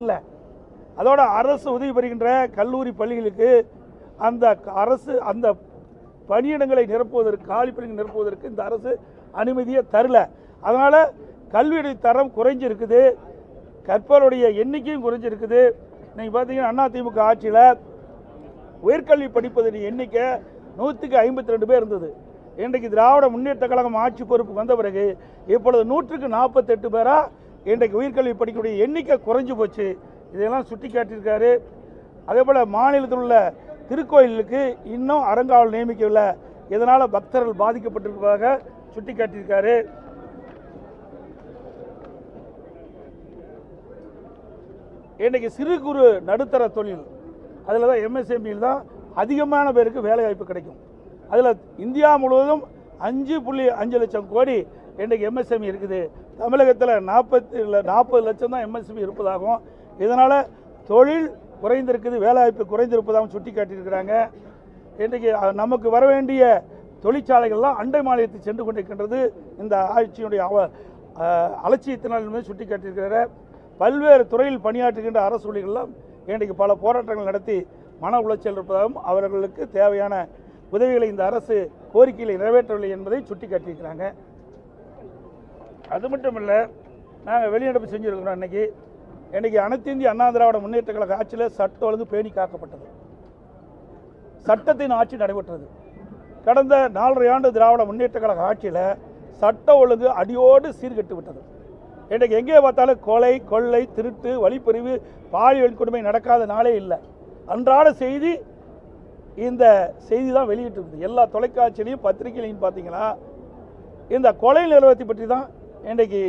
இல்லை. அதோட அரசு உதவி பெறுகின்ற கல்லூரி பள்ளிகளுக்கு அந்த அரசு அந்த பணியிடங்களை நிரப்புவதற்கு காலி பணிகளை நிரப்புவதற்கு இந்த அரசு அனுமதியை தரல. அதனால் கல்வியுடைய தரம் குறைஞ்சிருக்குது, கற்பவருடைய எண்ணிக்கையும் குறைஞ்சிருக்குது. நீங்கள் பார்த்தீங்கன்னா அதிமுக ஆட்சியில் உயர்கல்வி படிப்பதன் எண்ணிக்கை 152 பேர் இருந்தது. இன்றைக்கு திராவிட முன்னேற்ற கழகம் ஆட்சி பொறுப்பு வந்த பிறகு இப்பொழுது 148 பேராக இன்றைக்கு உயர்கல்வி படிக்கக்கூடிய எண்ணிக்கை குறைஞ்சி போச்சு. இதெல்லாம் சுட்டி காட்டியிருக்காரு. அதே போல் மாநிலத்தில் உள்ள திருக்கோயிலுக்கு இன்னும் அறங்காவல் நியமிக்கவில்லை, இதனால் பக்தர்கள் பாதிக்கப்பட்டிருப்பதாக சுட்டி காட்டியிருக்காரு. இன்றைக்கு சிறு குறு நடுத்தர தொழில் அதில் தான் எம்எஸ்எம்இயில் தான் அதிகமான பேருக்கு வேலை வாய்ப்பு கிடைக்கும். அதில் இந்தியா முழுவதும் 5.5 லட்சம் கோடி இன்றைக்கு எம்எஸ்எம்இ இருக்குது. தமிழகத்தில் 40 லட்சம் தான் எம்எஸ்எம்இ இருப்பதாகவும், இதனால் தொழில் குறைந்திருக்குது, வேலைவாய்ப்பு குறைந்திருப்பதாகவும் சுட்டி காட்டியிருக்கிறாங்க. இன்றைக்கு நமக்கு வர வேண்டிய தொழிற்சாலைகள்லாம் அண்டை மாநிலத்தை சென்று கொண்டிருக்கின்றது. இந்த ஆட்சியினுடைய அலட்சியத்தினால் சுட்டி காட்டியிருக்கிற பல்வேறு துறையில் பணியாற்றுகின்ற அரசு ஊழியர்கள்லாம் இன்றைக்கு பல போராட்டங்கள் நடத்தி மன உளைச்சல் இருப்பதாகவும், அவர்களுக்கு தேவையான உதவிகளை இந்த அரசு கோரிக்கைகளை நிறைவேற்றவில்லை என்பதை சுட்டி காட்டியிருக்கிறாங்க. அது மட்டும் இல்லை, நாங்கள் வெளிநடப்பு செஞ்சுருக்கிறோம். இன்றைக்கி அனைத்து இந்திய அண்ணா திராவிட முன்னேற்ற கழக ஆட்சியில் சட்ட ஒழுங்கு பேணி காக்கப்பட்டது, சட்டத்தின் ஆட்சி நடைபெற்றது. கடந்த 4.5 ஆண்டு திராவிட முன்னேற்ற கழக ஆட்சியில் சட்ட ஒழுங்கு அடியோடு சீர்கெட்டு விட்டது. இன்றைக்கு எங்கே பார்த்தாலும் கொலை, கொள்ளை, திருட்டு, வழிப்பறிவு, பாலியல் கொடுமை நடக்காத நாளே இல்லை. அன்றாட செய்தி இந்த செய்தி தான் வெளியிட்டு இருக்குது. எல்லா தொலைக்காட்சியிலையும் பத்திரிகையிலையும் பார்த்தீங்கன்னா இந்த கொலை நிலவரத்தை பற்றி தான் இன்றைக்கு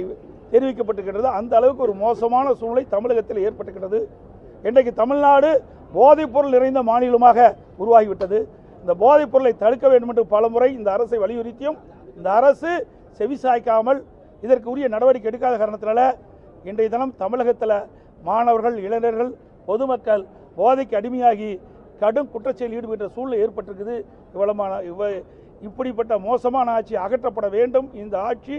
தெரிவிக்கப்பட்டிருக்கிறது. அந்த அளவுக்கு ஒரு மோசமான சூழ்நிலை தமிழகத்தில் ஏற்பட்டிருக்கிறது. இன்றைக்கு தமிழ்நாடு போதைப்பொருள் நிறைந்த மாநிலமாக உருவாகிவிட்டது. இந்த போதைப் பொருளை தடுக்க வேண்டும் என்று பலமுறை இந்த அரசை வலியுறுத்தியும் இந்த அரசு செவிசாய்க்காமல் இதற்கு உரிய நடவடிக்கை எடுக்காத காரணத்தினால இன்றைய தினம் தமிழகத்தில் மாணவர்கள், இளைஞர்கள், பொதுமக்கள் போதைக்கு அடிமையாகி கடும் குற்றச்செயலில் ஈடுபட்ட சூழ்நிலை ஏற்பட்டிருக்குது. இப்படிப்பட்ட மோசமான ஆட்சி அகற்றப்பட வேண்டும். இந்த ஆட்சி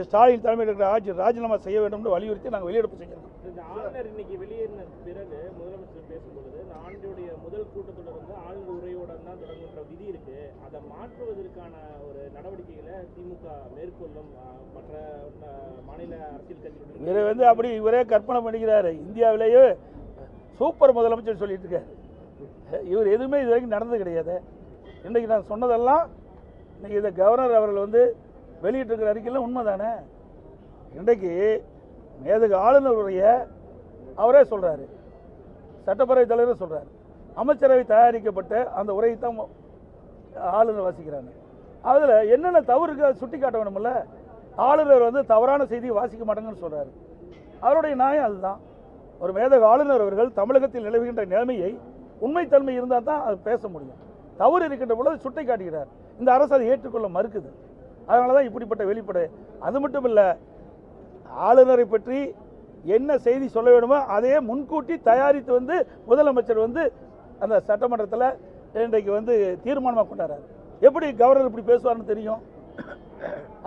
ஸ்டாலின் தலைமையில் இருக்கிற ஆட்சி ராஜினாமா செய்ய வேண்டும் என்று வலியுறுத்தி நாங்கள் வெளியெடுப்பு செஞ்சிருக்கோம். இந்த ஆளுநர் இன்னைக்கு வெளியேறின பிறகு முதலமைச்சர் பேசும்பொழுது இந்த ஆண்டினுடைய முதல் கூட்டத்தொடர் வந்து ஆளுங்க உரையுடன் தான் தொடங்குகின்ற விதி இருக்கு, அதை மாற்றுவதற்கான ஒரு நடவடிக்கைகளை திமுக மேற்கொள்ளும், மற்ற மாநில அரசியல் கட்சிகள் அப்படி இவரே கற்பனை பண்ணிக்கிறாரு. இந்தியாவிலேயே சூப்பர் முதலமைச்சர் சொல்லிட்டு இருக்காரு. இவர் எதுவுமே இது வரைக்கும் நடந்தது கிடையாது. இன்றைக்கி நான் சொன்னதெல்லாம் இன்றைக்கி இதை கவர்னர் அவர்கள் வெளியிட்டிருக்கிற அறிக்கையில் உண்மை தானே. இன்றைக்கு மேதகு ஆளுநர் உரைய அவரே சொல்கிறாரு, சட்டப்பேரவை தலைவரே சொல்கிறார், அமைச்சரவை தயாரிக்கப்பட்ட அந்த உரையை தான் ஆளுநர் வாசிக்கிறாங்க. அதில் என்னென்ன தவறு இருக்குது அதை சுட்டி காட்ட வேணுமில்ல. ஆளுநர் தவறான செய்தியை வாசிக்க மாட்டாங்கன்னு சொல்கிறாரு. அவருடைய நியாயம் அதுதான். ஒரு மேதகு ஆளுநர் அவர்கள் தமிழகத்தில் நிலவுகின்ற நிலைமையை உண்மைத்தன்மை இருந்தால் தான் அது பேச முடியும். தவறு இருக்கின்ற பொழுது சுட்டி காட்டுகிறார். இந்த அரசு அதை ஏற்றுக்கொள்ள மறுக்குது. அதனால தான் இப்படிப்பட்ட வெளிப்படை. அது மட்டும் இல்லை, ஆளுநரை பற்றி என்ன செய்தி சொல்ல வேண்டுமோ அதையே முன்கூட்டி தயாரித்து முதலமைச்சர் அந்த சட்டமன்றத்தில் இன்றைக்கு தீர்மானமாக கொண்டாடுறாரு. எப்படி கவர்னர் இப்படி பேசுவார்னு தெரியும்.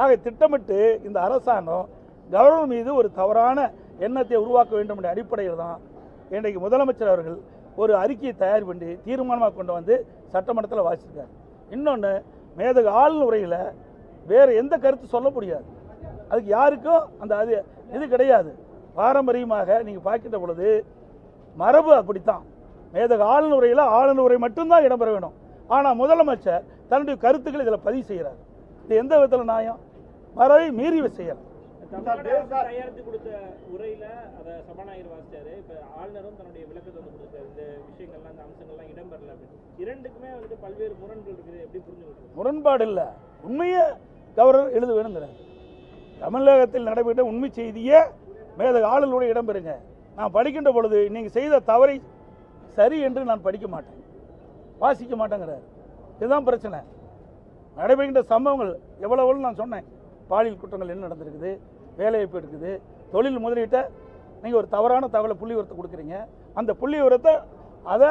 ஆக திட்டமிட்டு இந்த அரசாங்கம் கவர்னர் மீது ஒரு தவறான எண்ணத்தை உருவாக்க வேண்டும் என்ற அடிப்படையில் தான் இன்றைக்கு முதலமைச்சர் அவர்கள் ஒரு அறிக்கையை தயார் பண்ணி தீர்மானமாக கொண்டு சட்டமன்றத்தில் வாசிச்சிருக்கார். இன்னொன்று, மேதகு ஆளுநர் உரையில் வேறு எந்த கருத்து சொல்ல முடியாது. அதுக்கு யாருக்கும் அந்த இது கிடையாது. பாரம்பரியமாக நீங்கள் பார்க்கின்ற பொழுது மரபு அப்படித்தான். மேதகு ஆளுநர் உரையில் ஆளுநர் உரை மட்டும்தான் இடம்பெற வேணும். ஆனால் முதலமைச்சர் தன்னுடைய கருத்துக்களை இதில் பதிவு செய்கிறார். இது எந்த விதத்தில் நியாயம்? மரபை மீறி செய்யலாம். தயாரித்து கொடுத்த உரையில அதை சபாநாயகர் வாசிச்சாரு. இப்ப ஆளுநரும் தன்னுடைய விளக்கத்தை கொடுத்தாரு. இந்த விஷயங்கள்லாம், இந்த அம்சங்கள்லாம் இடம்பெறல அப்படின்னு. இரண்டுக்குமே பல்வேறு முரண்கள் இருக்குது. எப்படி புரிஞ்சுக்கிறது? முரண்பாடு இல்லை, உண்மையை கவர்னர் எழுத வேணுங்கிறார். தமிழகத்தில் நடைபெற்ற உண்மை செய்தியே மேதகு ஆளுநருடைய இடம்பெறுங்க. நான் படிக்கின்ற பொழுது நீங்கள் செய்த தவறை சரி என்று நான் படிக்க மாட்டேன், வாசிக்க மாட்டேங்கிறார். இதுதான் பிரச்சனை. நடைபெறுகின்ற சம்பவங்கள் எவ்வளவு நான் சொன்னேன். பாலியல் குற்றங்கள் என்ன நடந்திருக்குது, வேலைவாய்ப்பு இருக்குது, தொழில் முதலீட்டை நீங்கள் ஒரு தவறான தகவலை புள்ளி விவரத்தை கொடுக்குறீங்க. அந்த புள்ளி விவரத்தை அதை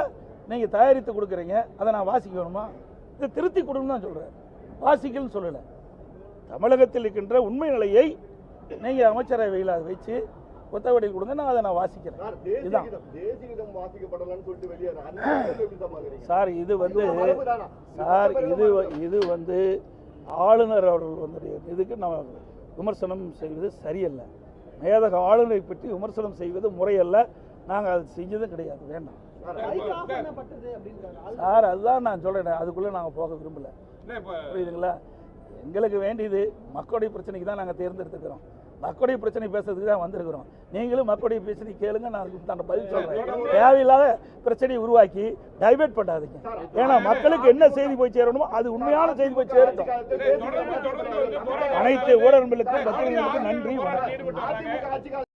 நீங்கள் தயாரித்து கொடுக்குறீங்க. அதை நான் வாசிக்க வேணுமா? இதை திருத்தி கொடுன்னு தான் சொல்கிறேன், வாசிக்கலன்னு சொல்லலை. தமிழகத்தில் இருக்கின்ற உண்மை நிலையை நீங்கள் அமைச்சரவையில் அதை வச்சு புத்தகவடியில் கொடுங்க, நான் அதை வாசிக்கிறேன். இதுதான் சார். இது வந்து ஆளுநர் அவர்கள் வந்து இதுக்கு நம்ம விமர்சனம் செய்வது சரியல்ல. மேதக ஆளுநரை பற்றி விமர்சனம் செய்வது முறையல்ல. நாங்கள் அது செஞ்சதும் கிடையாது, வேண்டாம் சார். அதுதான் நான் சொல்கிறேன், அதுக்குள்ளே நாங்கள் போக விரும்பலை, புரியுதுங்களா? எங்களுக்கு வேண்டியது மக்களுடைய பிரச்சனைக்கு தான் நாங்கள் தேர்ந்தெடுத்துக்கிறோம். மக்களுடைய பிரச்சனை பேசுறதுக்கு தான் வந்திருக்கிறோம். நீங்களும் மக்களுடைய பிரச்சனை கேளுங்க, நான் அதுக்கு பதில் சொல்கிறேன். தேவையில்லாத பிரச்சனையை உருவாக்கி டைவெர்ட் பண்ணாதீங்க. ஏன்னா மக்களுக்கு என்ன செய்தி போய் சேரணுமோ அது உண்மையான செய்தி போய் சேரட்டும். அனைத்து ஊடகங்களுக்கும் பத்திரிகைகளுக்கும் நன்றி, வணக்கம்.